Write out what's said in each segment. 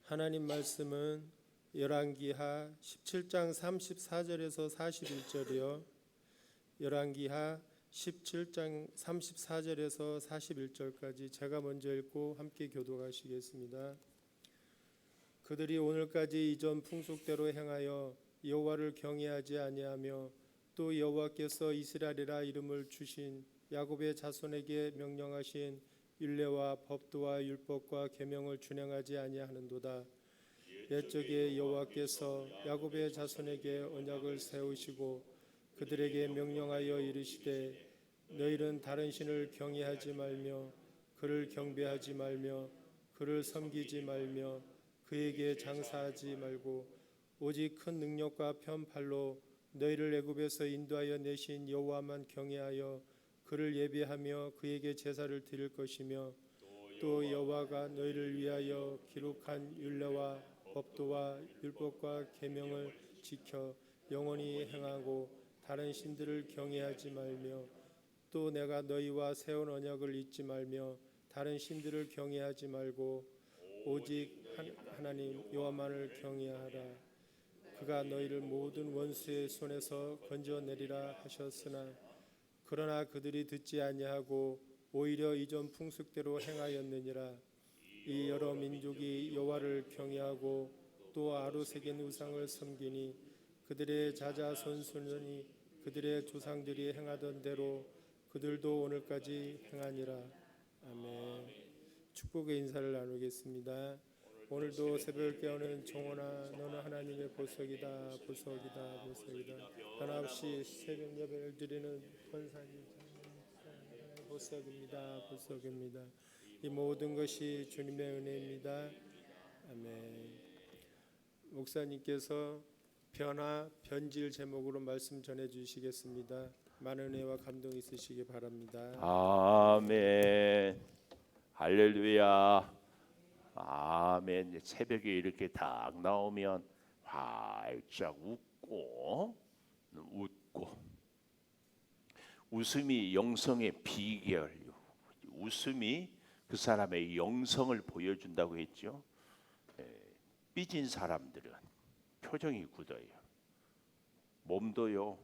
하나님 말씀은 열왕기하 17장 34절에서 41절이요. 열왕기하 17장 34절에서 41절까지 제가 먼저 읽고 함께 교독하시겠습니다. 그들이 오늘까지 이전 풍속대로 행하여 여호와를 경외하지 아니하며 또 여호와께서 이스라엘이라 이름을 주신 야곱의 자손에게 명령하신 율례와 법도와 율법과 계명을 준행하지 아니하는도다. 옛적에 여호와께서 야곱의 자손에게 언약을 세우시고 그들에게 명령하여 이르시되 너희는 다른 신을 경외하지 말며 그를 경배하지 말며 그를 섬기지 말며 그에게 장사하지 말고 오직 큰 능력과 편팔로 너희를 애굽에서 인도하여 내신 여호와만 경외하여 그를 예배하며 그에게 제사를 드릴 것이며 또 여호와가 너희를 위하여 기록한 율례와 법도와 율법과 계명을 지켜 영원히 행하고 다른 신들을 경외하지 말며 또 내가 너희와 세운 언약을 잊지 말며 다른 신들을 경외하지 말고 오직 하나님 여호와만을 경외하라. 그가 너희를 모든 원수의 손에서 건져내리라 하셨으나 그러나 그들이 듣지 아니하고 오히려 이전 풍습대로 행하였느니라. 이 여러 민족이 여호와를 경외하고 또 아로새긴 우상을 섬기니 그들의 자자손손이 그들의 조상들이 행하던 대로 그들도 오늘까지 행하니라. 아멘. 축복의 인사를 나누겠습니다. 오늘도 새벽을 깨우는 정원아, 너는 하나님의 보석이다, 보석이다, 보석이다. 변함없이 새벽 예배를 드리는 권사님 보석입니다, 보석입니다. 이 모든 것이 주님의 은혜입니다. 아멘. 목사님께서 변화, 변질 제목으로 말씀 전해 주시겠습니다. 많은 은혜와 감동 있으시기 바랍니다. 아멘. 할렐루야. 아멘. 새벽에 이렇게 딱 나오면 활짝 웃고 웃음이 영성의 비결. 웃음이 그 사람의 영성을 보여준다고 했죠. 삐진 사람들은 표정이 굳어요. 몸도요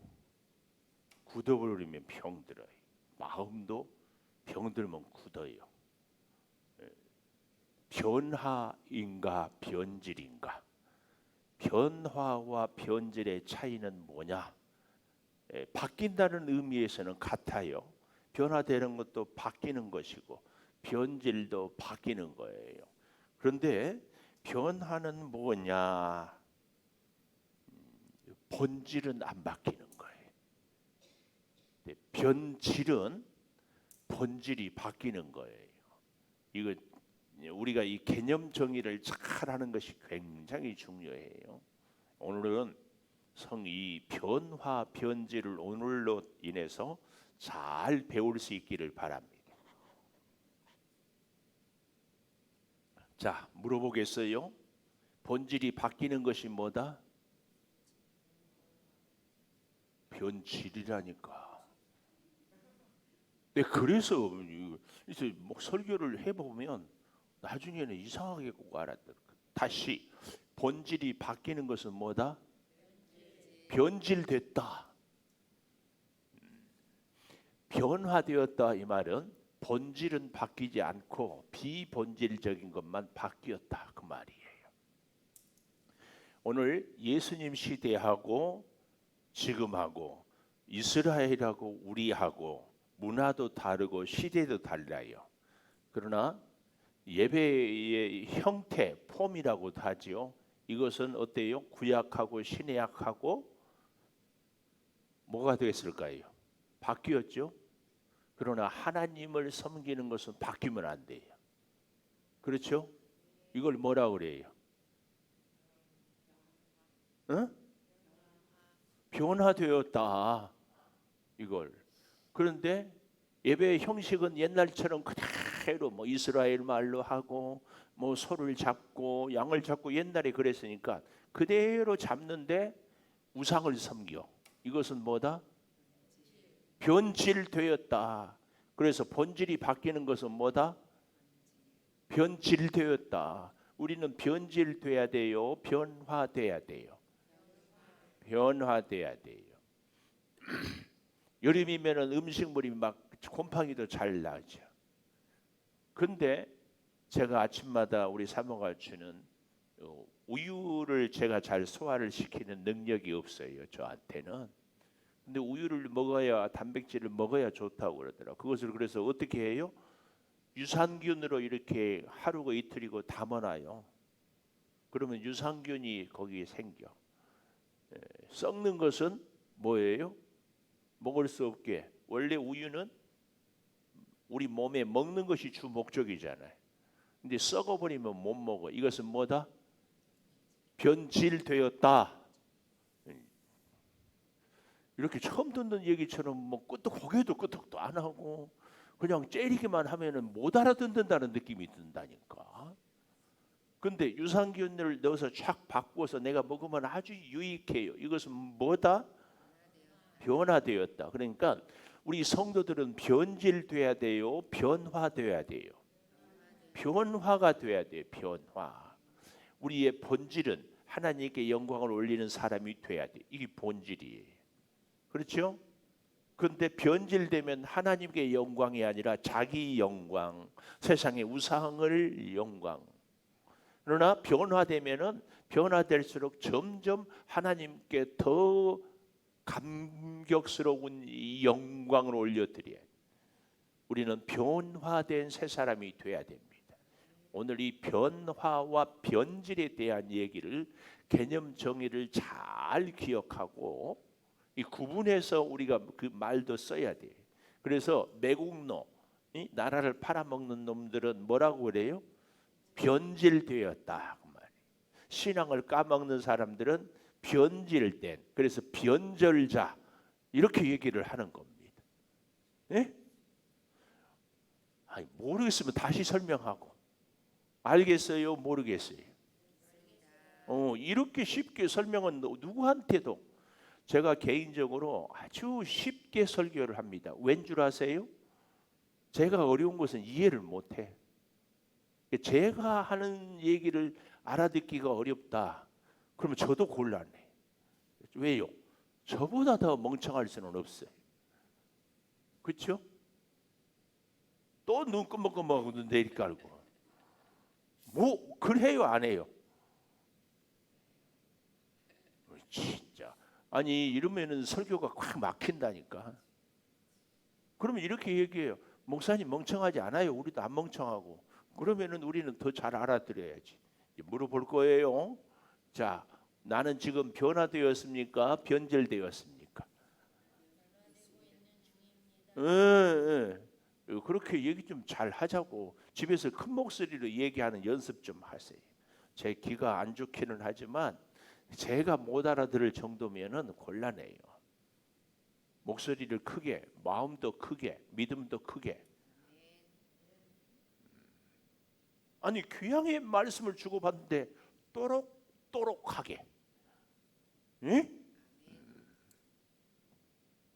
굳어버리면 병들어요. 마음도 병들면 굳어요. 변화인가 변질인가? 변화와 변질의 차이는 뭐냐? 바뀐다는 의미에서는 같아요. 변화되는 것도 바뀌는 것이고 변질도 바뀌는 거예요. 그런데 변화는 뭐냐? 본질은 안 바뀌는 거예요. 변질은 본질이 바뀌는 거예요. 이거 우리가 이 개념 정의를 잘 하는 것이 굉장히 중요해요. 오늘은 이 변화 변질을 오늘로 인해서 잘 배울 수 있기를 바랍니다. 자, 물어보겠어요. 본질이 바뀌는 것이 뭐다? 변질이라니까. 네, 그래서 뭐 설교를 해보면 나중에는 이상하게 꼭 알았다. 다시 본질이 바뀌는 것은 뭐다? 변질됐다. 변화되었다 이 말은 본질은 바뀌지 않고 비본질적인 것만 바뀌었다 그 말이에요. 오늘 예수님 시대하고 지금하고 이스라엘하고 우리하고 문화도 다르고 시대도 달라요. 그러나 예배의 형태, 폼이라고 하지요. 이것은 어때요? 구약하고 신약하고 뭐가 되었을까요? 바뀌었죠. 그러나 하나님을 섬기는 것은 바뀌면 안 돼요. 그렇죠? 이걸 뭐라 그래요? 응? 변화되었다. 이걸. 그런데 예배의 형식은 옛날처럼 그대로 뭐 이스라엘 말로 하고 뭐 소를 잡고 양을 잡고 옛날에 그랬으니까 그대로 잡는데 우상을 섬겨. 이것은 뭐다? 변질되었다. 그래서 본질이 바뀌는 것은 뭐다? 변질되었다. 우리는 변질돼야 돼요, 변화돼야 돼요. 변화돼야 돼요. 여름이면은 음식물이 막 곰팡이도 잘 나죠. 근데 제가 아침마다 우리 사모가 주는 우유를 제가 잘 소화를 시키는 능력이 없어요, 저한테는. 근데 우유를 먹어야, 단백질을 먹어야 좋다고 그러더라고요. 그것을 그래서 어떻게 해요? 유산균으로 이렇게 하루고 이틀이고 담아놔요. 그러면 유산균이 거기에 생겨. 썩는 것은 뭐예요? 먹을 수 없게. 원래 우유는 우리 몸에 먹는 것이 주 목적이잖아요. 근데 썩어버리면 못 먹어. 이것은 뭐다? 변질되었다. 이렇게 처음 듣는 얘기처럼 뭐 고개도 끄덕도 안 하고 그냥 째리기만 하면은 못 알아듣는다는 느낌이 든다니까. 근데 유산균을 넣어서 촥 바꾸어서 내가 먹으면 아주 유익해요. 이것은 뭐다? 변화되었다. 그러니까 우리 성도들은 변질돼야 돼요, 변화돼야 돼요. 변화가 돼야 돼요. 변화. 우리의 본질은 하나님께 영광을 올리는 사람이 돼야 돼. 이게 본질이에요. 그렇죠? 그런데 변질되면 하나님께 영광이 아니라 자기 영광, 세상의 우상을 영광. 그러나 변화되면은 변화될수록 점점 하나님께 더 감격스러운 이 영광을 올려드려야 돼. 우리는 변화된 새 사람이 돼야 됩니다. 오늘 이 변화와 변질에 대한 얘기를, 개념 정의를 잘 기억하고 이 구분해서 우리가 그 말도 써야 돼. 그래서 매국노, 이 나라를 팔아먹는 놈들은 뭐라고 그래요? 변질되었다 그 말이에요. 신앙을 까먹는 사람들은 변질된, 그래서 변절자 이렇게 얘기를 하는 겁니다. 예? 아니, 모르겠으면 다시 설명하고. 알겠어요? 모르겠어요? 이렇게 쉽게 설명은 누구한테도. 제가 개인적으로 아주 쉽게 설교를 합니다. 왠 줄 아세요? 제가 어려운 것은 이해를 못해. 제가 하는 얘기를 알아듣기가 어렵다. 그러면 저도 곤란해. 왜요? 저보다 더 멍청할 수는 없어요. 그렇죠? 또 눈 끔먹끔먹 내리 깔고. 뭐 그래요, 안 해요? 진짜. 아니 이러면은 설교가 확 막힌다니까. 그러면 이렇게 얘기해요. 목사님 멍청하지 않아요. 우리도 안 멍청하고. 그러면은 우리는 더 잘 알아들어야지. 물어볼 거예요. 자, 나는 지금 변화되었습니까? 변질되었습니까? 그렇게 얘기 좀 잘 하자고. 집에서 큰 목소리로 얘기하는 연습 좀 하세요. 제 귀가 안 좋기는 하지만 제가 못 알아들을 정도면은 곤란해요. 목소리를 크게, 마음도 크게, 믿음도 크게. 아니 귀향의 말씀을 주고받는데 또록또록하게. 예?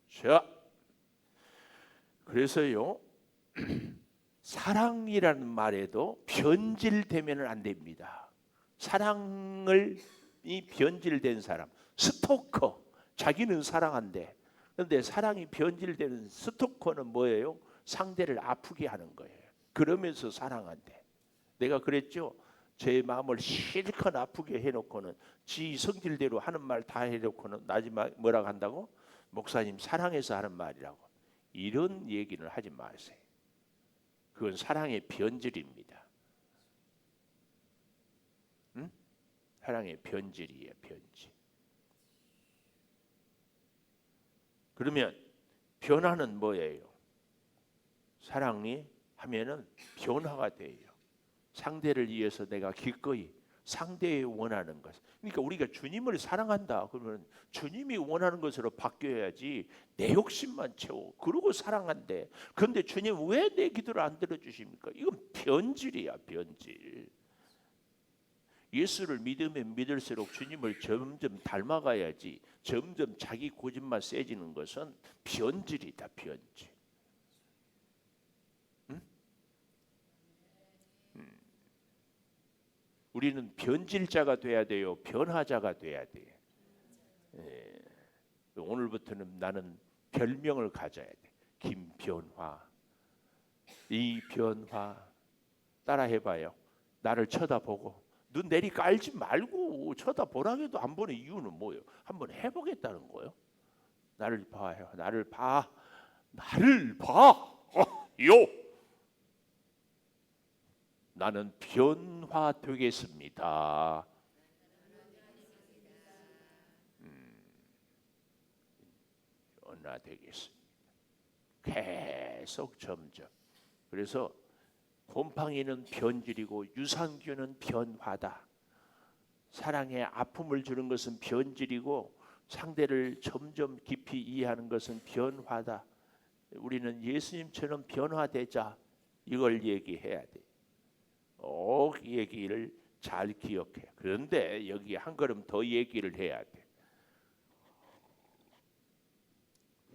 자, 그래서요 사랑이라는 말에도 변질되면 안 됩니다. 사랑을 이 변질된 사람, 스토커, 자기는 사랑한대. 그런데 사랑이 변질되는 스토커는 뭐예요? 상대를 아프게 하는 거예요. 그러면서 사랑한대. 내가 그랬죠. 제 마음을 실컷 아프게 해놓고는 지 성질대로 하는 말 다 해놓고는 마지막 뭐라고 한다고? 목사님 사랑해서 하는 말이라고. 이런 얘기를 하지 마세요. 그건 사랑의 변질입니다. 응? 사랑의 변질이에요, 변질. 그러면 변화는 뭐예요? 사랑이 하면은 변화가 돼요. 상대를 위해서 내가 기꺼이 상대의 원하는 것. 그러니까 우리가 주님을 사랑한다 그러면 주님이 원하는 것으로 바뀌어야지 내 욕심만 채워. 그러고 사랑한대. 그런데 주님 왜 내 기도를 안 들어주십니까? 이건 변질이야, 변질. 예수를 믿으면 믿을수록 주님을 점점 닮아가야지 점점 자기 고집만 세지는 것은 변질이다, 변질. 응? 우리는 변질자가 돼야 돼요. 변화자가 돼야 돼요. 예. 오늘부터는 나는 별명을 가져야 돼. 김변화. 이 변화 따라 해봐요. 나를 쳐다보고 눈 내리 깔지 말고 쳐다보라고 해도 안 보는 이유는 뭐예요? 한번 해보겠다는 거예요. 나를 봐요. 나를 봐. 나를 봐. 요. 나는 변화되겠습니다. 변화되겠습니다. 계속 점점. 그래서 곰팡이는 변질이고 유산균은 변화다. 사랑에 아픔을 주는 것은 변질이고 상대를 점점 깊이 이해하는 것은 변화다. 우리는 예수님처럼 변화되자. 이걸 얘기해야 돼. 꼭 얘기를 잘 기억해. 그런데 여기 한 걸음 더 얘기를 해야 돼.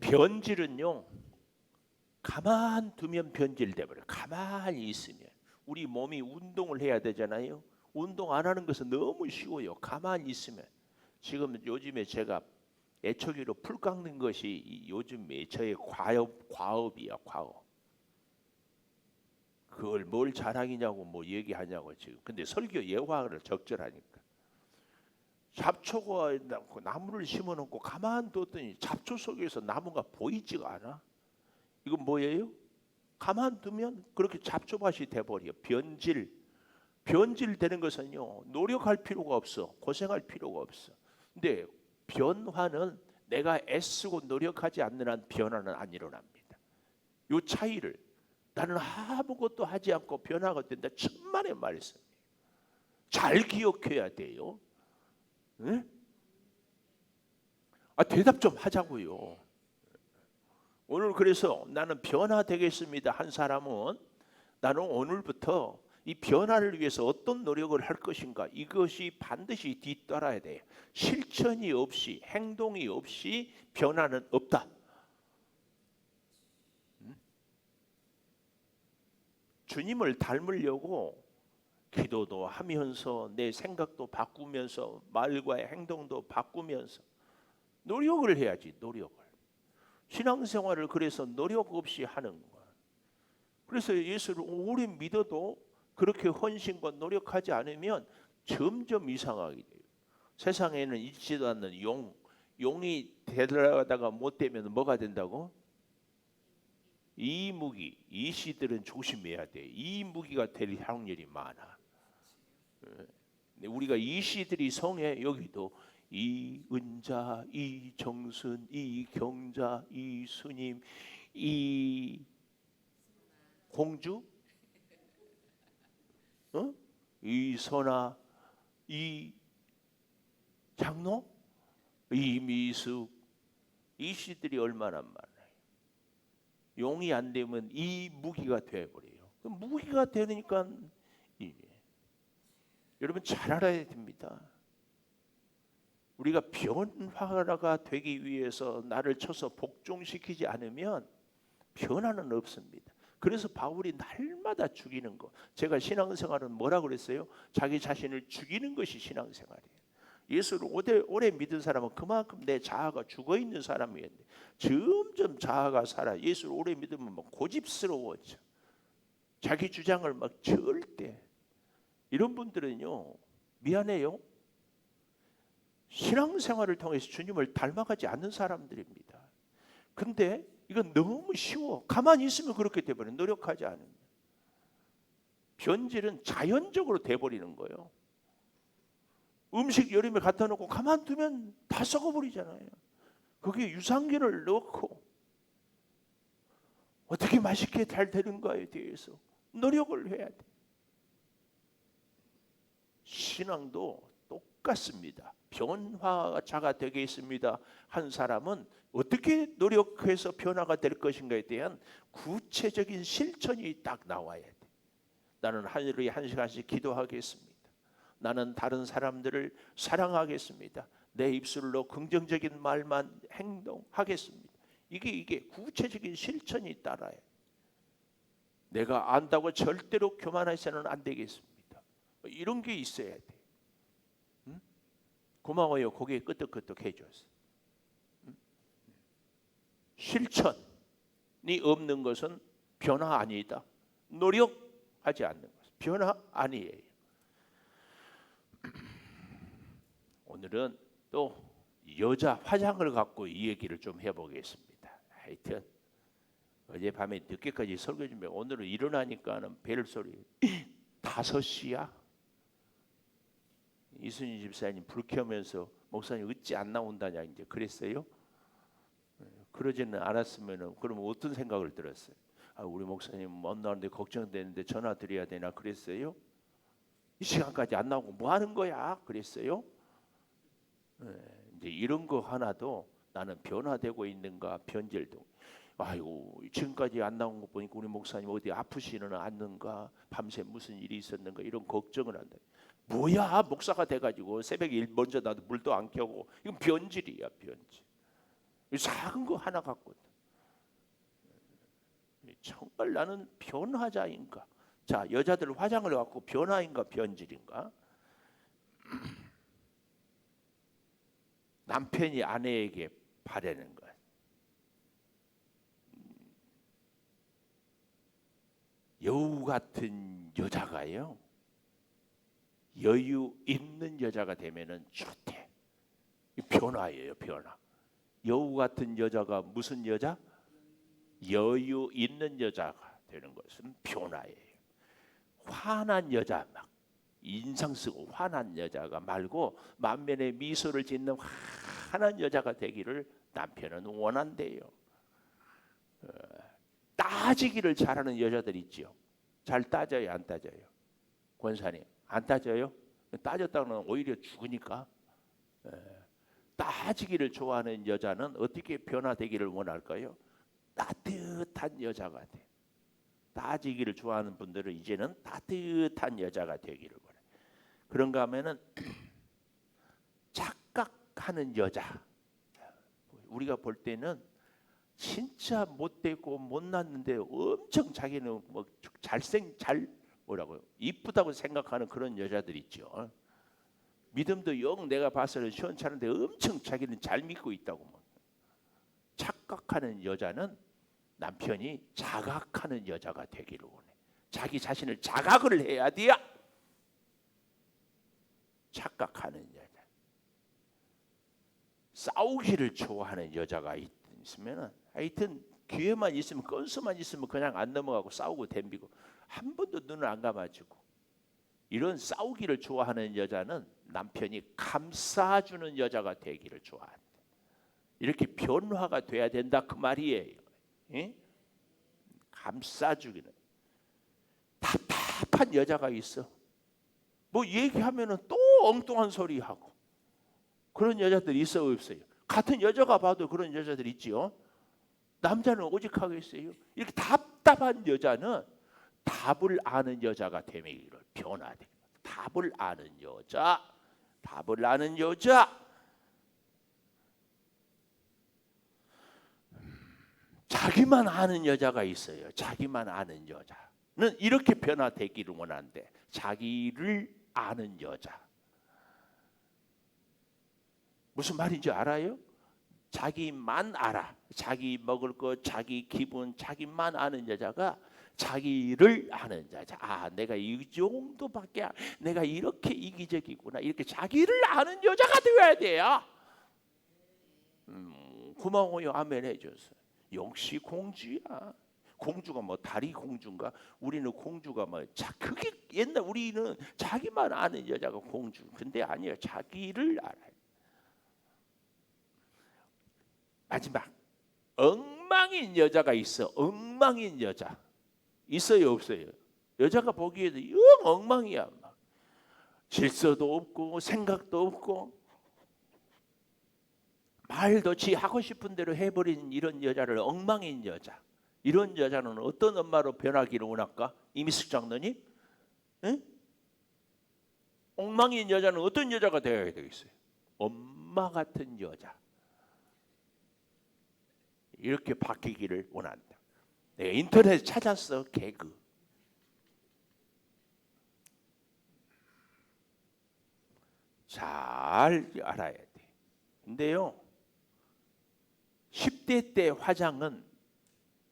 변질은요, 가만 두면 변질돼 버려. 가만히 있으면. 우리 몸이 운동을 해야 되잖아요. 운동 안 하는 것은 너무 쉬워요. 가만히 있으면. 지금 요즘에 제가 애초기로 풀 깎는 것이 요즘에 저의 과업이야. 과업. 그걸 뭘 자랑이냐고 뭐 얘기하냐고 지금. 근데 설교 예화를 적절하니까. 잡초가 나무를 심어놓고 가만 뒀더니 잡초 속에서 나무가 보이지가 않아. 이건 뭐예요? 가만 두면 그렇게 잡초밭이 돼버려. 변질되는 것은요, 노력할 필요가 없어. 고생할 필요가 없어. 근데 변화는 내가 애쓰고 노력하지 않는 한 변화는 안 일어납니다. 이 차이를 나는 아무것도 하지 않고 변화가 된다. 천만의 말씀이에요. 잘 기억해야 돼요. 응? 대답 좀 하자고요. 오늘 그래서 나는 변화되겠습니다 한 사람은 나는 오늘부터 이 변화를 위해서 어떤 노력을 할 것인가, 이것이 반드시 뒤따라야 돼요. 실천이 없이, 행동이 없이 변화는 없다. 주님을 닮으려고 기도도 하면서 내 생각도 바꾸면서 말과의 행동도 바꾸면서 노력을 해야지. 노력을. 신앙생활을 그래서 노력 없이 하는 거야. 그래서 예수를 오래 믿어도 그렇게 헌신과 노력하지 않으면 점점 이상하게 돼요. 세상에는 있지도 않는 용이 되다가 못 되면 뭐가 된다고? 이무기. 이씨들은 조심해야 돼. 이무기가 될 확률이 많아. 우리가 이씨들이 성에 여기도 이은자, 이정순, 이경자, 이수님, 이공주, 이선아, 이장로, 이미숙, 이씨들이 얼마나 많아요. 용이 안 되면 이 무기가 되어버려요. 무기가 되니까 여러분 잘 알아야 됩니다. 우리가 변화가 되기 위해서 나를 쳐서 복종시키지 않으면 변화는 없습니다. 그래서 바울이 날마다 죽이는 거. 제가 신앙생활은 뭐라 그랬어요? 자기 자신을 죽이는 것이 신앙생활이에요. 예수를 오래 믿은 사람은 그만큼 내 자아가 죽어있는 사람이었는데 점점 자아가 살아. 예수를 오래 믿으면 막 고집스러워져. 자기 주장을 막 절대. 이런 분들은요, 미안해요, 신앙생활을 통해서 주님을 닮아가지 않는 사람들입니다. 근데 이건 너무 쉬워. 가만히 있으면 그렇게 돼버려요. 노력하지 않으면. 변질은 자연적으로 돼버리는 거예요. 음식 여름에 갖다 놓고 가만두면 다 썩어버리잖아요. 거기에 유산균을 넣고 어떻게 맛있게 잘 되는가에 대해서 노력을 해야 돼. 신앙도 똑같습니다. 변화자가 되겠습니다 한 사람은 어떻게 노력해서 변화가 될 것인가에 대한 구체적인 실천이 딱 나와야 돼. 나는 하루에 1시간씩 기도하겠습니다. 나는 다른 사람들을 사랑하겠습니다. 내 입술로 긍정적인 말만 행동하겠습니다. 이게 구체적인 실천이 따라요. 내가 안다고 절대로 교만해서는 안 되겠습니다. 이런 게 있어야 돼. 응? 고마워요. 고개 끄덕끄덕 해줘서. 응? 실천이 없는 것은 변화 아니다. 노력하지 않는 것은 변화 아니에요. 오늘은 또 여자 화장을 갖고 이 얘기를 좀 해보겠습니다. 하여튼 어젯밤에 늦게까지 설교 준비, 오늘은 일어나니까는 벨소리 5시야. 이순희 집사님 불 켜면서 목사님 어찌 안 나온다냐 이제 그랬어요. 그러지는 않았으면은 그러면 어떤 생각을 들었어요? 아, 우리 목사님 못 나오는데 걱정되는데 전화 드려야 되나 그랬어요. 이 시간까지 안 나오고 뭐 하는 거야 그랬어요. 이제 이런 거 하나도 나는 변화되고 있는가 변질도. 아이고 지금까지 안 나온 거 보니까 우리 목사님 어디 아프시는 않는가, 밤새 무슨 일이 있었는가 이런 걱정을 한다. 뭐야 목사가 돼가지고 새벽에 일 먼저 나도 물도 안 켜고 이건 변질이야 변질. 작은 거 하나 갖고 정말 나는 변화자인가? 자 여자들 화장을 갖고 변화인가 변질인가? 남편이 아내에게 바라는 것. 여우 같은 여자가요. 여유 있는 여자가 되면은 좋대. 변화예요, 변화. 여우 같은 여자가 무슨 여자? 여유 있는 여자가 되는 것은 변화예요. 화난 여자 막 인상 쓰고 화난 여자가 말고 만면에 미소를 짓는 환한 여자가 되기를 남편은 원한대요. 따지기를 잘하는 여자들 있죠. 잘 따져요, 안 따져요? 권사님, 안 따져요? 따졌다는 오히려 죽으니까. 따지기를 좋아하는 여자는 어떻게 변화되기를 원할까요? 따뜻한 여자가 돼. 따지기를 좋아하는 분들은 이제는 따뜻한 여자가 되기를 원해. 그런가 하면은 착각하는 여자. 우리가 볼 때는 진짜 못되고 못났는데 엄청 자기는 뭐 뭐라고요? 이쁘다고 생각하는 그런 여자들 있죠. 믿음도 영 내가 봐서는 시원찮은데 엄청 자기는 잘 믿고 있다고. 착각하는 여자는 남편이 자각하는 여자가 되기를 원해. 자기 자신을 자각을 해야 돼요. 착각하는 여자. 싸우기를 좋아하는 여자가 있으면은 하여튼 기회만 있으면 건수만 있으면 그냥 안 넘어가고 싸우고 덤비고 한 번도 눈을 안 감아주고 이런 싸우기를 좋아하는 여자는 남편이 감싸주는 여자가 되기를 좋아한다. 이렇게 변화가 돼야 된다 그 말이에요. 예? 감싸주기는. 답답한 여자가 있어. 뭐 얘기하면은 또 엉뚱한 소리 하고 그런 여자들 있어 없어요? 같은 여자가 봐도 그런 여자들 있지요. 남자는 오직하겠어요? 이렇게 답답한 여자는 답을 아는 여자가 되기를 변화돼. 답을 아는 여자, 답을 아는 여자. 자기만 아는 여자가 있어요. 자기만 아는 여자는 이렇게 변화되기를 원하는데 자기를 아는 여자. 무슨 말인지 알아요? 자기만 알아. 자기 먹을 것, 자기 기분, 자기만 아는 여자가 자기를 아는 여자. 아, 내가 이 정도밖에, 내가 이렇게 이기적이구나. 이렇게 자기를 아는 여자가 되어야 돼요. 고마워요. 아멘 해줘서. 역시 공주야. 공주가 뭐 다리 공주인가? 우리는 공주가 뭐 그게 옛날 우리는 자기만 아는 여자가 공주. 근데 아니에요. 자기를 알아요. 마지막 엉망인 여자가 있어. 엉망인 여자 있어요 없어요? 여자가 보기에도 영 엉망이야. 막. 질서도 없고 생각도 없고 말도 지 하고 싶은 대로 해버린 이런 여자를 엉망인 여자. 이런 여자는 어떤 엄마로 변하기를 원할까? 이미숙 장로님? 응? 엉망인 여자는 어떤 여자가 되어야 되겠어요? 엄마 같은 여자. 이렇게 바뀌기를 원한다. 내가 인터넷에 찾았어. 개그. 잘 알아야 돼. 근데요, 10대 때 화장은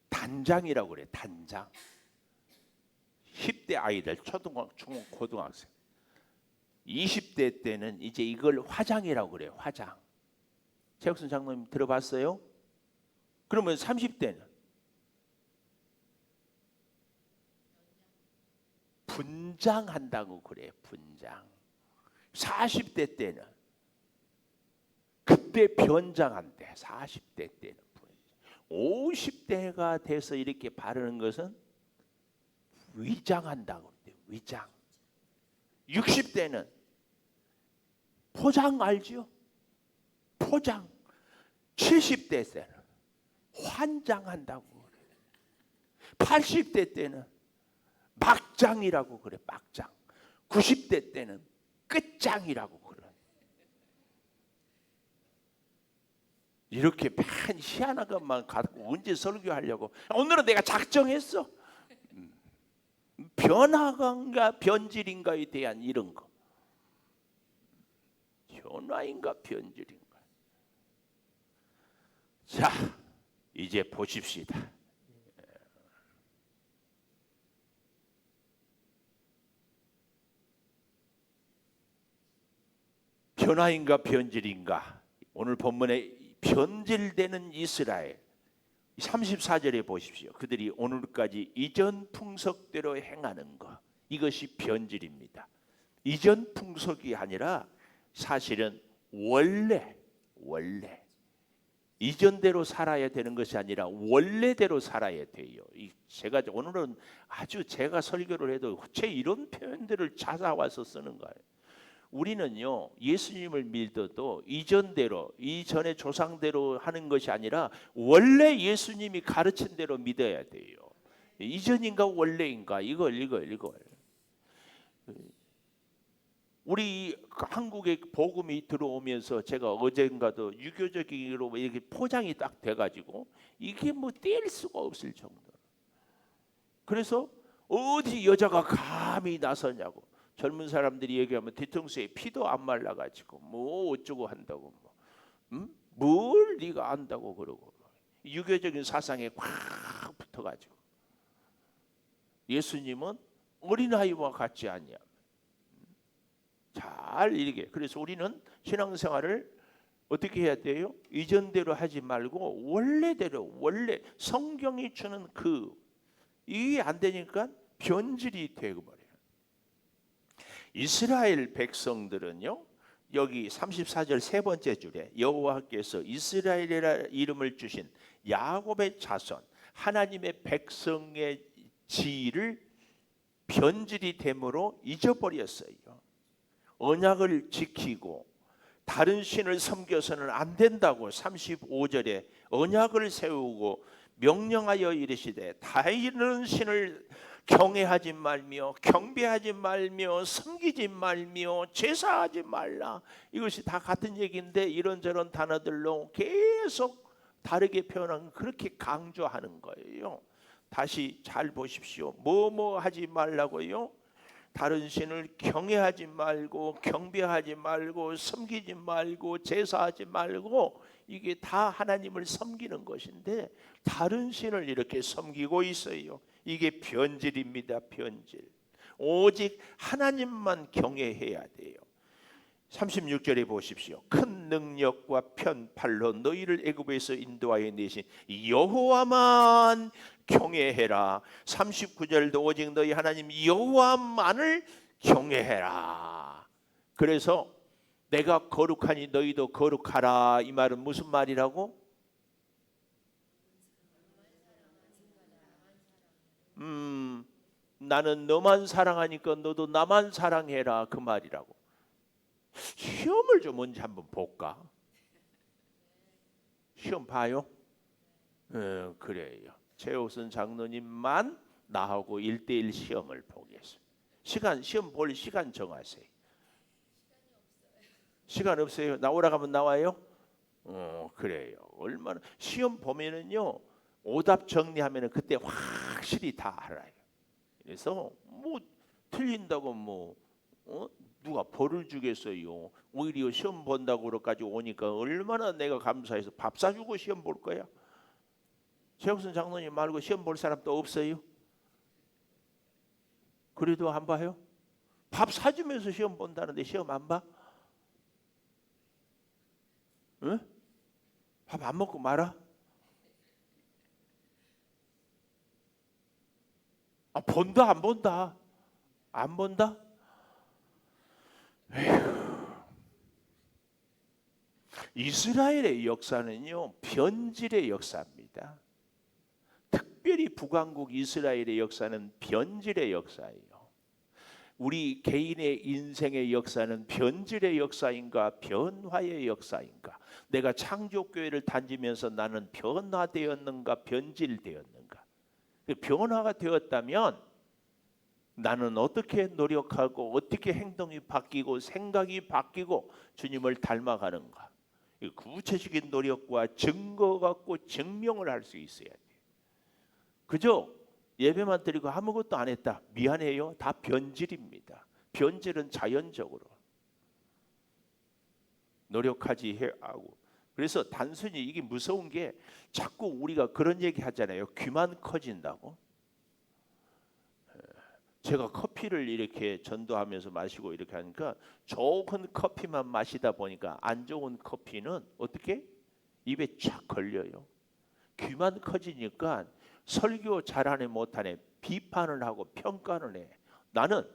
단장이라고 그래. 단장. 10대 아이들, 중고, 고등학생. 20대 때는 이제 이걸 화장이라고 그래요. 화장. 최혁순 장로님 들어봤어요? 그러면 30대는 분장한다고 그래요. 분장. 40대 때는 그때 변장한대. 40대 때는. 50대가 돼서 이렇게 바르는 것은 위장한다고 그래요. 위장. 60대는 포장 알죠? 포장. 70대 때는 환장한다고 그래요. 80대 때는 막장이라고 그래. 막장. 90대 때는 끝장이라고 그래. 이렇게 맨 희한한 것만 갖고 언제 설교하려고. 오늘은 내가 작정했어. 변화인가 변질인가에 대한 이런 거. 변화인가 변질인가. 자, 이제 보십시다. 변화인가 변질인가. 오늘 본문에 변질되는 이스라엘 34절에 보십시오. 그들이 오늘까지 이전 풍속대로 행하는 것, 이것이 변질입니다. 이전 풍속이 아니라 사실은 원래 이전대로 살아야 되는 것이 아니라 원래대로 살아야 돼요. 제가 오늘은 아주 제가 설교를 해도 제 이런 표현들을 찾아와서 쓰는 거예요. 우리는요, 예수님을 믿어도 이전대로, 이전의 조상대로 하는 것이 아니라 원래 예수님이 가르친 대로 믿어야 돼요. 이전인가 원래인가 이걸. 우리 한국에 복음이 들어오면서 제가 어젠가도 유교적으로 이렇게 포장이 딱 돼가지고 이게 뭐 뗄 수가 없을 정도. 그래서 어디 여자가 감히 나서냐고. 젊은 사람들이 얘기하면 뒤통수에 피도 안 말라가지고 뭐 어쩌고 한다고 뭘 네가 안다고 그러고 유교적인 사상에 꽉 붙어가지고 예수님은 어린아이와 같지 않냐. 잘 이렇게. 그래서 우리는 신앙생활을 어떻게 해야 돼요? 이전대로 하지 말고 원래대로, 원래 성경이 주는 이게 안 되니까 변질이 되고 말이에요. 이스라엘 백성들은요, 여기 34절 세 번째 줄에 여호와께서 이스라엘이라 이름을 주신 야곱의 자손 하나님의 백성의 지위를 변질이 됨으로 잊어버렸어요. 언약을 지키고 다른 신을 섬겨서는 안 된다고 35절에 언약을 세우고 명령하여 이르시되 다른 신을 경외하지 말며 경배하지 말며 섬기지 말며 제사하지 말라. 이것이 다 같은 얘기인데 이런저런 단어들로 계속 다르게 표현한, 그렇게 강조하는 거예요. 다시 잘 보십시오. 뭐뭐 하지 말라고요? 다른 신을 경외하지 말고 경배하지 말고 섬기지 말고 제사하지 말고, 이게 다 하나님을 섬기는 것인데 다른 신을 이렇게 섬기고 있어요. 이게 변질입니다. 변질. 오직 하나님만 경외해야 돼요. 36절에 보십시오. 큰 능력과 편팔로 너희를 애굽에서 인도하여 내신 여호와만 경외해라. 39절도 오직 너희 하나님 여호와만을 경외해라. 그래서 내가 거룩하니 너희도 거룩하라. 이 말은 무슨 말이라고? 나는 너만 사랑하니까 너도 나만 사랑해라. 그 말이라고. 시험을 좀 먼저 한번 볼까? 시험 봐요? 그래요. 최우선 장로님만 나하고 1대1 시험을 보겠습니다. 시험 볼 시간 정하세요. 시간 없어요? 나오라고 하면 나와요? 그래요. 얼마나 시험 보면은요, 오답 정리하면은 그때 확실히 다 알아요. 그래서 뭐 틀린다고 누가 벌을 주겠어요. 오히려 시험 본다고 그러까지 오니까 얼마나 내가 감사해서 밥 사주고 시험 볼 거야. 최옥순 장로님 말고 시험 볼 사람 또 없어요? 그래도 안 봐요? 밥 사주면서 시험 본다는데 시험 안 봐? 응? 밥 안 먹고 말아? 아, 본다 안 본다? 안 본다? 이스라엘의 역사는요, 변질의 역사입니다. 특별히 북왕국 이스라엘의 역사는 변질의 역사예요. 우리 개인의 인생의 역사는 변질의 역사인가 변화의 역사인가? 내가 창조교회를 다니면서 나는 변화되었는가 변질되었는가? 변화가 되었다면 나는 어떻게 노력하고 어떻게 행동이 바뀌고 생각이 바뀌고 주님을 닮아가는가? 구체적인 노력과 증거 갖고 증명을 할 수 있어야 돼요. 그죠? 예배만 드리고 아무것도 안 했다. 미안해요. 다 변질입니다. 변질은 자연적으로 노력하지 하고. 그래서 단순히 이게 무서운 게 자꾸 우리가 그런 얘기 하잖아요. 귀만 커진다고. 제가 커피를 이렇게 전도하면서 마시고 이렇게 하니까 좋은 커피만 마시다 보니까 안 좋은 커피는 어떻게? 입에 쫙 걸려요. 귀만 커지니까 설교 잘하네 못하네 비판을 하고 평가를 해. 나는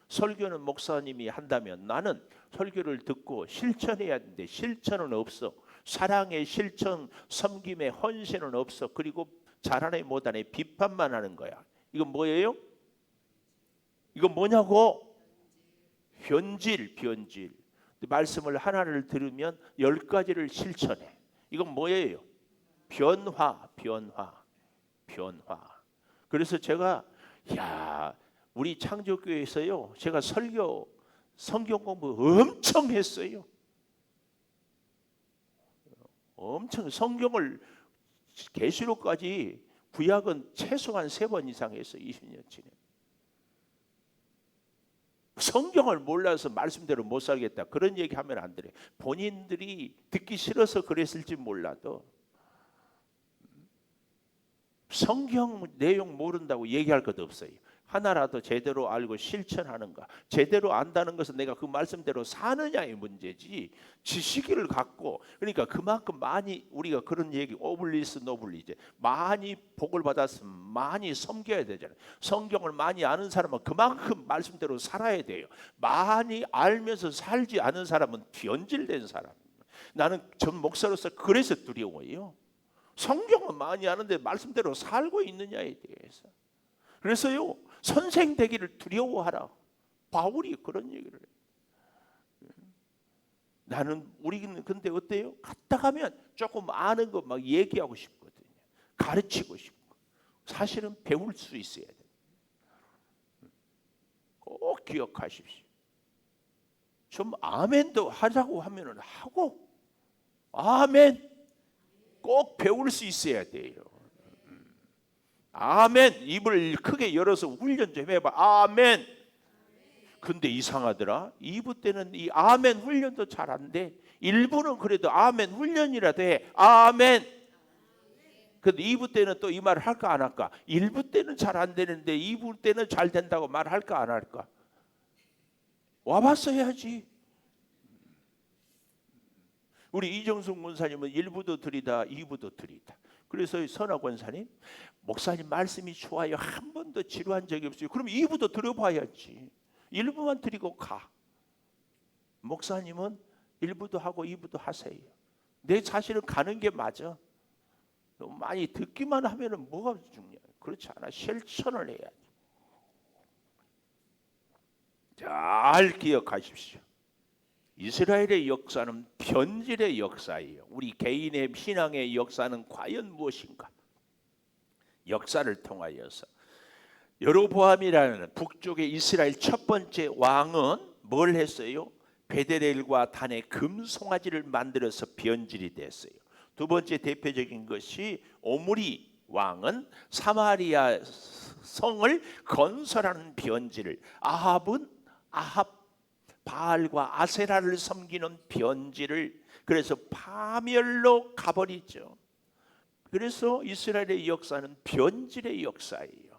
설교는 목사님이 한다면 나는 설교를 듣고 실천해야 되는데 실천은 없어. 사랑의 실천, 섬김의 헌신은 없어. 그리고 잘하네 못하네 비판만 하는 거야. 이건 뭐예요? 이건 뭐냐고? 변질. 말씀을 하나를 들으면 10가지를 실천해. 이건 뭐예요? 변화. 그래서 제가 우리 창조교회에서요, 제가 설교 성경 공부 엄청 했어요. 엄청 성경을 계시록까지 구약은 최소한 3번 이상 했어요. 20년치네. 성경을 몰라서 말씀대로 못 살겠다 그런 얘기하면 안 돼요. 본인들이 듣기 싫어서 그랬을지 몰라도 성경 내용 모른다고 얘기할 것도 없어요. 하나라도 제대로 알고 실천하는가. 제대로 안다는 것은 내가 그 말씀대로 사느냐의 문제지 지식을 갖고, 그러니까 그만큼 많이 우리가 그런 얘기 오블리스 노블리제 많이 복을 받았으면 많이 섬겨야 되잖아요. 성경을 많이 아는 사람은 그만큼 말씀대로 살아야 돼요. 많이 알면서 살지 않은 사람은 변질된 사람. 나는 전 목사로서 그래서 두려워요. 성경은 많이 아는데 말씀대로 살고 있느냐에 대해서. 그래서요, 선생 되기를 두려워하라. 바울이 그런 얘기를 해요. 나는 우리는 근데 어때요? 갔다 가면 조금 아는 거 막 얘기하고 싶거든요. 가르치고 싶고. 사실은 배울 수 있어야 돼요. 꼭 기억하십시오. 좀 아멘도 하자고 하면은 하고, 아멘 꼭 배울 수 있어야 돼요. 아멘. 입을 크게 열어서 훈련 좀 해봐. 아멘. 근데 이상하더라. 2부 때는 이 아멘 훈련도 잘 안 돼. 1부는 그래도 아멘 훈련이라도 해. 아멘. 근데 2부 때는 또 이 말을 할까 안 할까? 1부 때는 잘 안 되는데 2부 때는 잘 된다고 말할까 안 할까? 와봤어야지. 우리 이정숙 문사님은 1부도 드리다 2부도 드리다. 그래서 선하 권사님, 목사님 말씀이 좋아요. 한 번도 지루한 적이 없어요. 그럼 2부도 들어봐야지. 1부만 드리고 가. 목사님은 1부도 하고 2부도 하세요. 내 자신은 가는 게 맞아. 너무 많이 듣기만 하면 뭐가 중요해. 그렇지 않아. 실천을 해야 돼. 잘 기억하십시오. 이스라엘의 역사는 변질의 역사예요. 우리 개인의 신앙의 역사는 과연 무엇인가? 역사를 통하여서 여로보암이라는 북쪽의 이스라엘 첫 번째 왕은 뭘 했어요? 베델엘과 단에 금송아지를 만들어서 변질이 됐어요. 두 번째 대표적인 것이 오므리 왕은 사마리아 성을 건설하는 변질을, 아합 바알과 아세라를 섬기는 변질을, 그래서 파멸로 가버리죠. 그래서 이스라엘의 역사는 변질의 역사예요.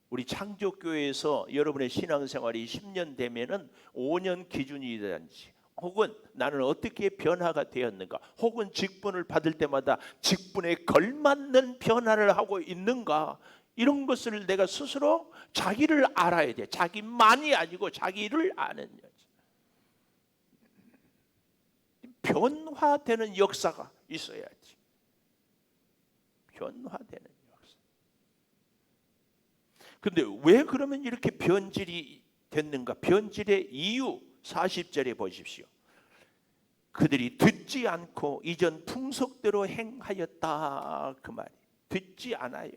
우리 창조교회에서 여러분의 신앙생활이 10년 되면은 5년 기준이든지, 혹은 나는 어떻게 변화가 되었는가, 혹은 직분을 받을 때마다 직분에 걸맞는 변화를 하고 있는가, 이런 것을 내가 스스로 자기를 알아야 돼. 자기만이 아니고 자기를 아는 여자. 변화되는 역사가 있어야지. 변화되는 역사. 근데 왜 그러면 이렇게 변질이 됐는가? 변질의 이유 40절에 보십시오. 그들이 듣지 않고 이전 풍속대로 행하였다, 그 말이. 듣지 않아요.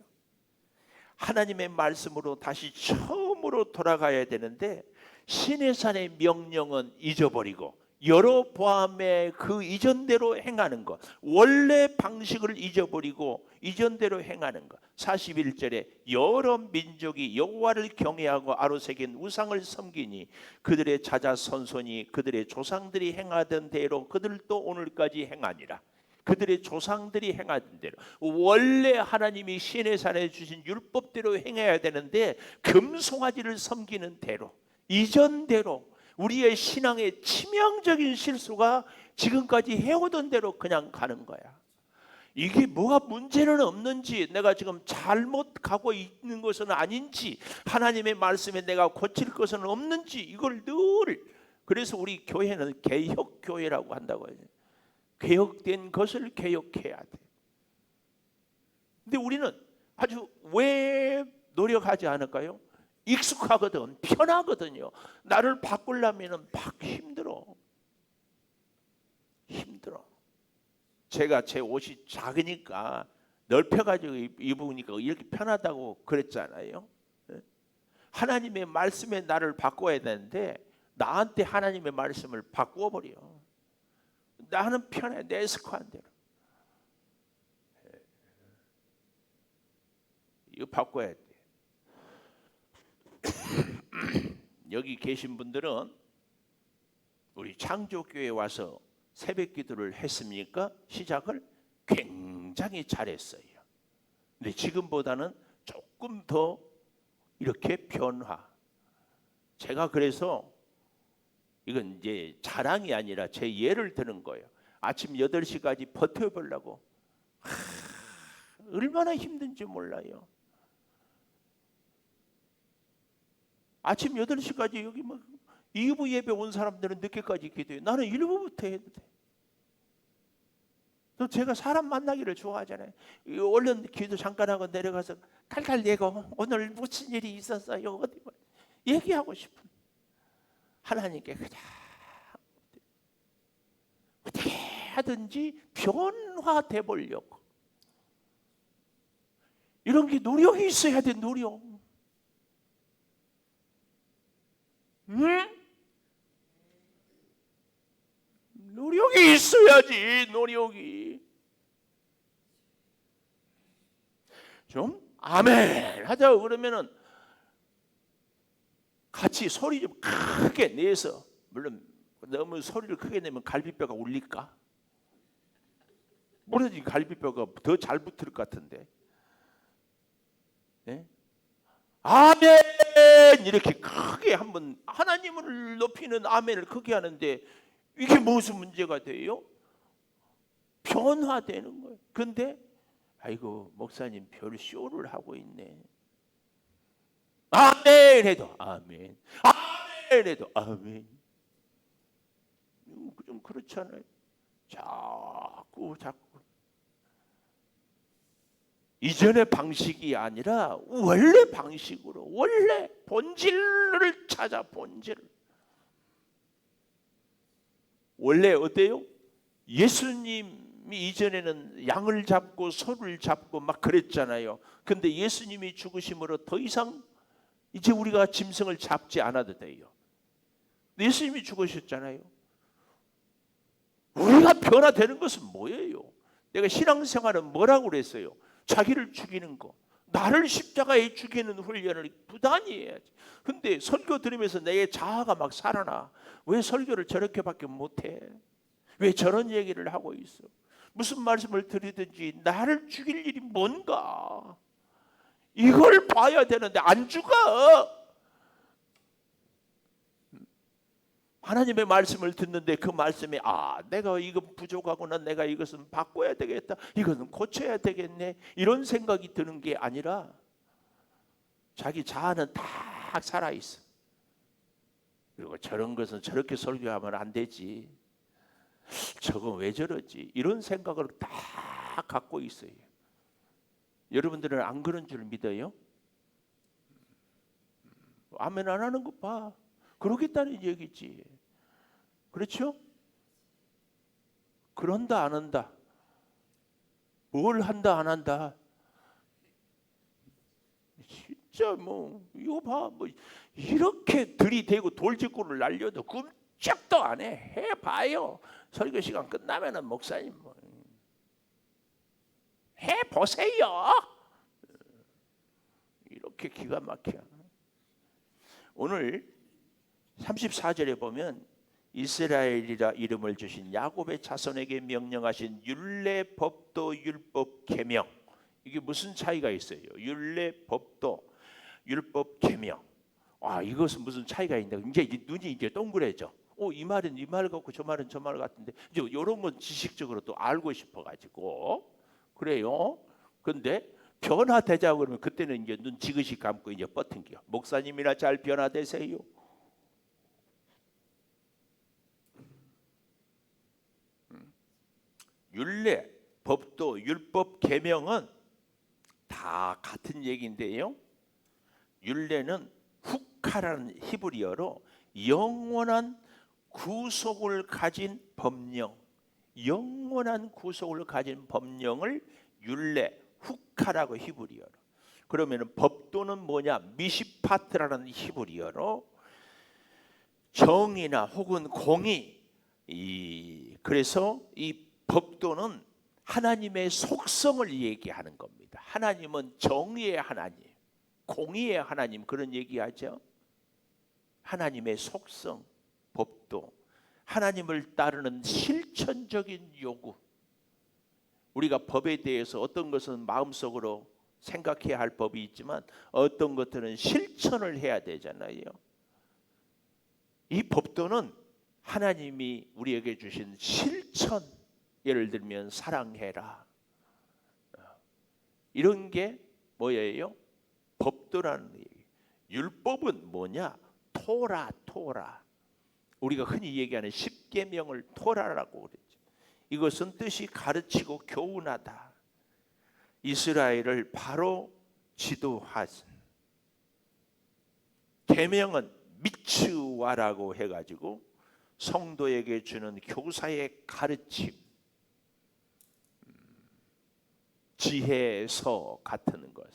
하나님의 말씀으로 다시 처음으로 돌아가야 되는데 시내산의 명령은 잊어버리고 여로보암의 그 이전대로 행하는 것, 원래 방식을 잊어버리고 이전대로 행하는 것. 41절에 여러 민족이 여호와를 경외하고 아로새긴 우상을 섬기니 그들의 자자손손이 그들의 조상들이 행하던 대로 그들도 오늘까지 행하니라. 그들의 조상들이 행하던 대로, 원래 하나님이 시내산에 주신 율법대로 행해야 되는데 금송아지를 섬기는 대로, 이전대로, 우리의 신앙의 치명적인 실수가 지금까지 해오던 대로 그냥 가는 거야. 이게 뭐가 문제는 없는지, 내가 지금 잘못 가고 있는 것은 아닌지, 하나님의 말씀에 내가 고칠 것은 없는지, 이걸 늘, 그래서 우리 교회는 개혁교회라고 한다고 해요. 개혁된 것을 개혁해야 돼. 근데 우리는 아주 왜 노력하지 않을까요? 익숙하거든, 편하거든요. 나를 바꾸려면 막 힘들어. 제가 제 옷이 작으니까 넓혀가지고 입으니까 이렇게 편하다고 그랬잖아요. 하나님의 말씀에 나를 바꿔야 되는데 나한테 하나님의 말씀을 바꾸어 버려. 나는 편해, 내 습관 대로. 이거 바꿔야 돼. 여기 계신 분들은 우리 창조교회에 와서 새벽 기도를 했습니까? 시작을 굉장히 잘했어요. 근데 지금보다는 조금 더 이렇게 변화. 제가 그래서 이건 이제 자랑이 아니라 제 예를 드는 거예요. 아침 8시까지 버텨보려고 얼마나 힘든지 몰라요. 아침 8시까지 여기 막 2부 예배 온 사람들은 늦게까지 기도해요. 나는 1부부터 해도 돼. 또 제가 사람 만나기를 좋아하잖아요. 얼른 기도 잠깐 하고 내려가서 칼칼 내고 오늘 무슨 일이 있었어요? 어디 얘기하고 싶은, 하나님께 그냥 어떻게 하든지 변화돼 보려고. 이런 게 노력이 있어야 돼, 노력. 노력이 있어야지, 노력이. 좀 아멘 하자고 그러면은 같이 소리 좀 크게 내서, 물론 너무 소리를 크게 내면 갈비뼈가 울릴까? 모르지, 갈비뼈가 더 잘 붙을 것 같은데. 네? 아멘 이렇게 크게 한번 하나님을 높이는 아멘을 크게 하는데 이게 무슨 문제가 돼요? 변화되는 거예요. 근데 아이고 목사님 별 쇼를 하고 있네. 아멘 해도 아멘, 아멘 해도 아멘. 좀 그렇잖아요. 자꾸 이전의 방식이 아니라 원래 방식으로, 원래 본질을 찾아, 본질을. 원래 어때요? 예수님이 이전에는 양을 잡고 소를 잡고 막 그랬잖아요. 근데 예수님이 죽으심으로 더 이상 이제 우리가 짐승을 잡지 않아도 돼요. 예수님이 죽으셨잖아요. 우리가 변화되는 것은 뭐예요? 내가 신앙생활은 뭐라고 그랬어요? 자기를 죽이는 거. 나를 십자가에 죽이는 훈련을 부단히 해야지. 근데 설교 들으면서 내 자아가 막 살아나. 왜 설교를 저렇게밖에 못해? 왜 저런 얘기를 하고 있어? 무슨 말씀을 드리든지 나를 죽일 일이 뭔가? 이걸 봐야 되는데 안 죽어. 하나님의 말씀을 듣는데 그 말씀에 내가 이거 부족하구나, 내가 이것은 바꿔야 되겠다, 이것은 고쳐야 되겠네, 이런 생각이 드는 게 아니라 자기 자아는 다 살아있어. 그리고 저런 것은 저렇게 설교하면 안 되지, 저건 왜 저러지, 이런 생각을 다 갖고 있어요. 여러분들은 안 그런 줄 믿어요? 아멘 안 하는 거 봐. 그러겠다는 얘기지. 그렇죠? 그런다 안 한다, 뭘 한다 안 한다, 진짜 뭐 이거 봐, 뭐 이렇게 들이대고 돌직구를 날려도 끔찍도 안 해. 해봐요. 설교 시간 끝나면은 목사님 뭐 해보세요. 이렇게 기가 막혀. 오늘 34절에 보면 이스라엘이라 이름을 주신 야곱의 자손에게 명령하신 율례, 법도, 율법, 계명. 이게 무슨 차이가 있어요? 율례, 법도, 율법, 계명. 이것은 무슨 차이가 있나? 이제 눈이 이제 동그래져. 이 말은 이 말 같고 저 말은 저 말 같은데, 이제 이런 건 지식적으로 또 알고 싶어가지고 그래요. 근데 변화되자 그러면 그때는 이제 눈 지그시 감고 이제 뻗팅겨. 목사님이나 잘 변화되세요. 율례, 법도, 율법, 계명은 다 같은 얘기인데요. 율례는 후카라는 히브리어로 영원한 구속을 가진 법령, 영원한 구속을 가진 법령을 율례, 후카라고 히브리어로. 그러면 법도는 뭐냐? 미시파트라는 히브리어로 정의나 혹은 공의. 그래서 이 법도는 하나님의 속성을 얘기하는 겁니다. 하나님은 정의의 하나님, 공의의 하나님, 그런 얘기하죠. 하나님의 속성, 법도, 하나님을 따르는 실천적인 요구. 우리가 법에 대해서 어떤 것은 마음속으로 생각해야 할 법이 있지만 어떤 것들은 실천을 해야 되잖아요. 이 법도는 하나님이 우리에게 주신 실천. 예를 들면 사랑해라, 이런 게 뭐예요? 법도라는 얘기. 율법은 뭐냐? 토라. 우리가 흔히 얘기하는 십계명을 토라라고 그랬죠. 이것은 뜻이 가르치고 교훈하다. 이스라엘을 바로 지도하신. 계명은 미츠와라고 해가지고 성도에게 주는 교사의 가르침, 지혜서 같은 것.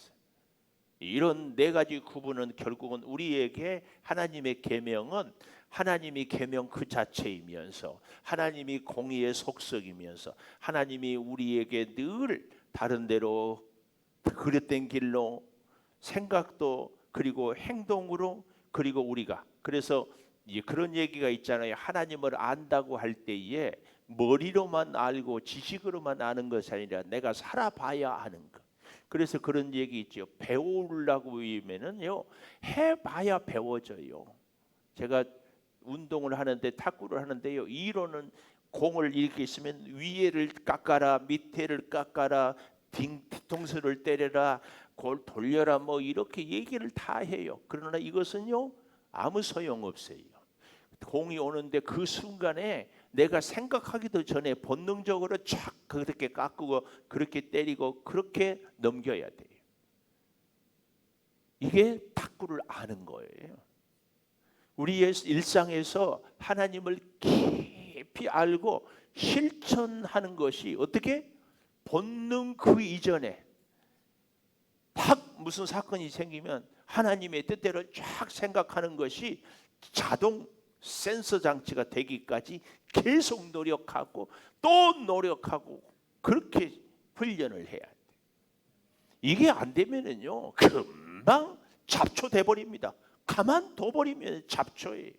이런 네 가지 구분은 결국은 우리에게 하나님의 계명은 하나님이 계명 그 자체이면서 하나님이 공의의 속성이면서 하나님이 우리에게 늘 다른 데로 그릇된 길로 생각도 그리고 행동으로 그리고 우리가 그래서 그런 얘기가 있잖아요. 하나님을 안다고 할 때에 머리로만 알고 지식으로만 아는 것이 아니라 내가 살아봐야 하는 것. 그래서 그런 얘기 있죠. 배우려고 하면은요, 해봐야 배워져요. 제가 운동을 하는데 탁구를 하는데요, 이론은 공을 이렇게 있으면 위에를 깎아라, 밑에를 깎아라, 뒤통수를 때려라, 골 돌려라, 뭐 이렇게 얘기를 다 해요. 그러나 이것은요 아무 소용 없어요. 공이 오는데 그 순간에 내가 생각하기도 전에 본능적으로 쫙 그렇게 깎고 그렇게 때리고 그렇게 넘겨야 돼요. 이게 탁구를 아는 거예요. 우리의 일상에서 하나님을 깊이 알고 실천하는 것이 어떻게? 본능 그 이전에 딱 무슨 사건이 생기면 하나님의 뜻대로 쫙 생각하는 것이 자동 센서 장치가 되기까지 계속 노력하고 또 노력하고 그렇게 훈련을 해야 돼. 이게 안 되면은요 금방 잡초돼 버립니다. 가만둬 버리면 잡초예요.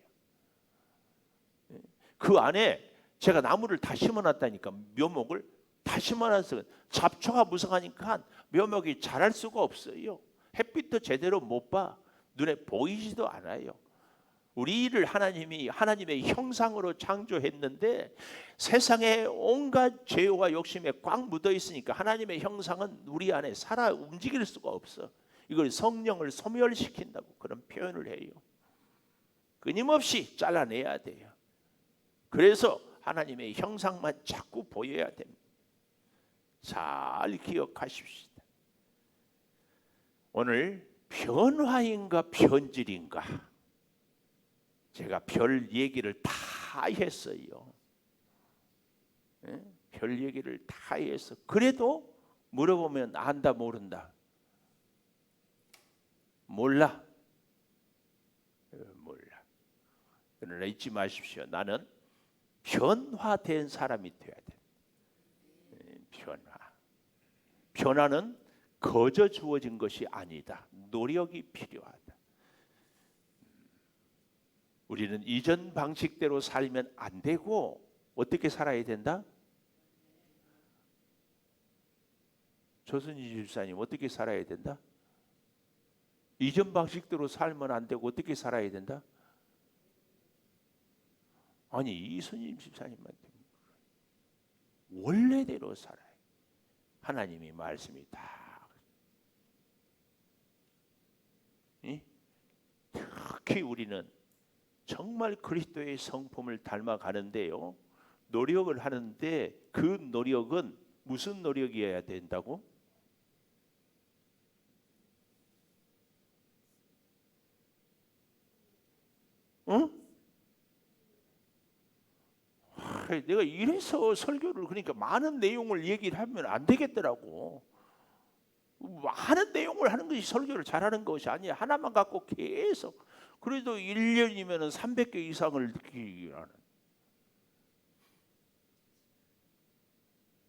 그 안에 제가 나무를 다 심어놨다니까, 묘목을 다 심어놨어요. 잡초가 무성하니까 묘목이 자랄 수가 없어요. 햇빛도 제대로 못 봐. 눈에 보이지도 않아요. 우리를 하나님이 하나님의 형상으로 창조했는데 세상에 온갖 죄와 욕심에 꽉 묻어 있으니까 하나님의 형상은 우리 안에 살아 움직일 수가 없어. 이걸 성령을 소멸시킨다고 그런 표현을 해요. 끊임없이 잘라내야 돼요. 그래서 하나님의 형상만 자꾸 보여야 됩니다. 잘 기억하십시오. 오늘 변화인가 변질인가, 제가 별 얘기를 다 했어요. 별 얘기를 다 했어. 그래도 물어보면 안다 모른다? 몰라. 몰라. 그러나 잊지 마십시오. 나는 변화된 사람이 되어야 돼. 변화는 거저 주어진 것이 아니다. 노력이 필요하다. 우리는 이전 방식대로 살면 안 되고 어떻게 살아야 된다? 조선희 집사님, 어떻게 살아야 된다? 이전 방식대로 살면 안 되고 어떻게 살아야 된다? 아니, 이순임 집사님한테 원래대로 살아요. 하나님이 말씀이 다. 특히 우리는 정말 그리스도의 성품을 닮아가는데요, 노력을 하는데 그 노력은 무슨 노력이어야 된다고? 응? 내가 이래서 설교를, 그러니까 많은 내용을 얘기를 하면 안 되겠더라고. 많은 내용을 하는 것이 설교를 잘하는 것이 아니야. 하나만 갖고 계속. 그래도 1년이면 300개 이상을 느끼기 하는.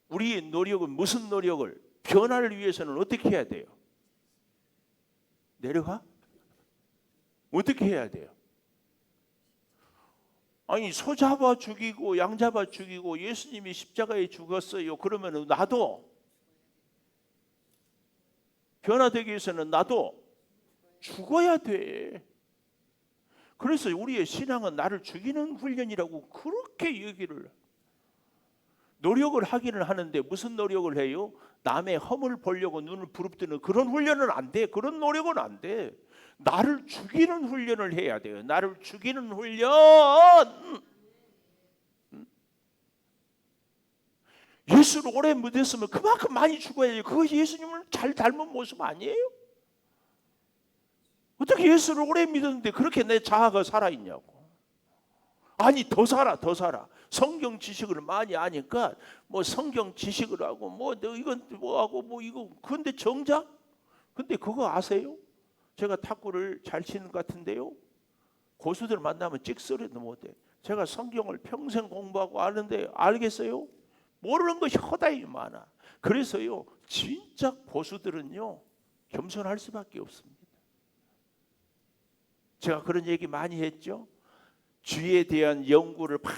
우리의 노력은 무슨 노력을? 변화를 위해서는 어떻게 해야 돼요? 내려가? 어떻게 해야 돼요? 아니, 소 잡아 죽이고 양 잡아 죽이고 예수님이 십자가에 죽었어요. 그러면 나도 변화되기 위해서는 나도 죽어야 돼. 그래서 우리의 신앙은 나를 죽이는 훈련이라고 그렇게 얘기를. 노력을 하기는 하는데 무슨 노력을 해요? 남의 허물 보려고 눈을 부릅뜨는 그런 훈련은 안 돼. 그런 노력은 안 돼. 나를 죽이는 훈련을 해야 돼요. 나를 죽이는 훈련. 예수를 오래 믿었으면 그만큼 많이 죽어야지. 그것이 예수님을 잘 닮은 모습 아니에요? 어떻게 예수를 오래 믿었는데 그렇게 내 자아가 살아있냐고. 아니, 더 살아. 성경 지식을 많이 아니까 뭐 성경 지식을 하고 뭐 이건 뭐 하고 뭐 이거. 근데 정작 근데 그거 아세요? 제가 탁구를 잘 치는 것 같은데요, 고수들 만나면 찍소리도 못해. 제가 성경을 평생 공부하고 아는데 알겠어요? 모르는 것이 허다히 많아. 그래서요, 진짜 고수들은요 겸손할 수밖에 없습니다. 제가 그런 얘기 많이 했죠. 쥐에 대한 연구를 막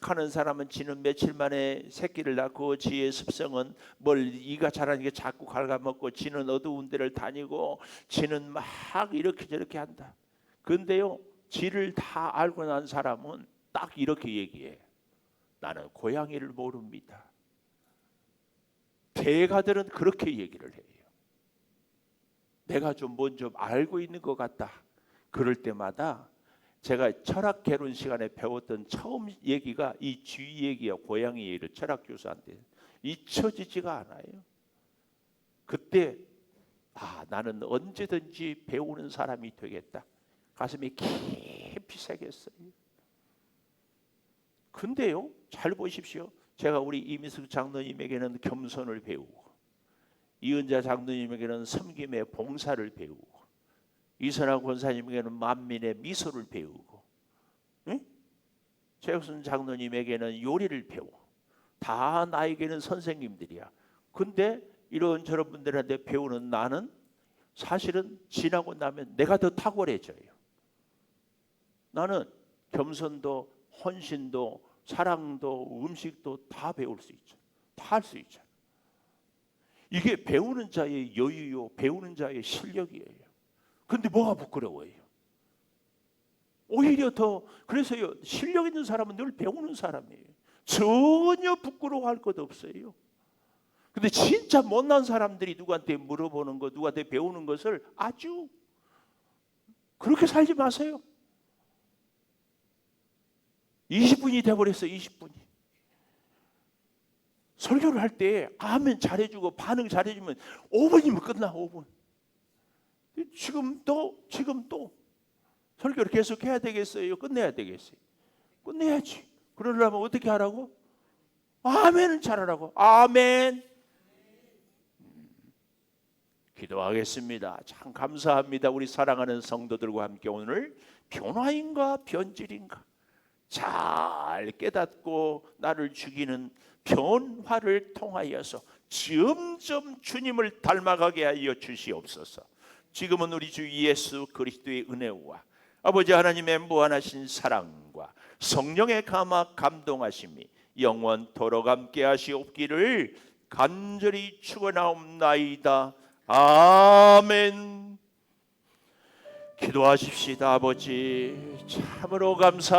하는 사람은 쥐는 며칠 만에 새끼를 낳고, 쥐의 습성은 뭘 이가 자라는 게 자꾸 갉아먹고, 쥐는 어두운 데를 다니고, 쥐는 막 이렇게 저렇게 한다. 그런데요, 쥐를 다 알고 난 사람은 딱 이렇게 얘기해. 나는 고양이를 모릅니다. 대가들은 그렇게 얘기를 해요. 내가 좀 먼저 알고 있는 것 같다. 그럴 때마다 제가 철학 개론 시간에 배웠던 처음 얘기가 이 쥐 얘기야. 고양이 얘기를 철학 교수한테 잊혀지지가 않아요. 그때 나는 언제든지 배우는 사람이 되겠다. 가슴이 깊이 새겼어요. 근데요, 잘 보십시오. 제가 우리 이민숙 장로님에게는 겸손을 배우고, 이은자 장로님에게는 섬김의 봉사를 배우고, 이선학 권사님에게는 만민의 미소를 배우고, 최혁순 장로님에게는 요리를 배우고, 다 나에게는 선생님들이야. 근데 이런저런 분들한테 배우는 나는 사실은 지나고 나면 내가 더 탁월해져요. 나는 겸손도 헌신도 사랑도 음식도 다 배울 수 있죠. 다 할 수 있죠. 이게 배우는 자의 여유요, 배우는 자의 실력이에요. 근데 뭐가 부끄러워요? 오히려 더, 그래서요, 실력 있는 사람은 늘 배우는 사람이에요. 전혀 부끄러워할 것 없어요. 근데 진짜 못난 사람들이 누구한테 물어보는 것, 누구한테 배우는 것을 아주 그렇게 살지 마세요. 20분이 돼버렸어요. 20분이. 설교를 할 때 아멘 잘해주고 반응 잘해주면 5분이면 끝나. 5분. 지금 또 설교를 계속 해야 되겠어요? 끝내야 되겠어요? 끝내야지. 그러려면 어떻게 하라고? 아멘은 잘하라고. 아멘. 기도하겠습니다. 참 감사합니다. 우리 사랑하는 성도들과 함께 오늘 변화인가 변질인가 잘 깨닫고 나를 죽이는 변화를 통하여서 점점 주님을 닮아가게 하여 주시옵소서. 지금은 우리 주 예수 그리스도의 은혜와 아버지 하나님의 무한하신 사랑과 성령의 감화 감동하심이 영원토록 함께 하시옵기를 간절히 축원하옵나이다. 아멘. 기도하십시다. 아버지 참으로 감사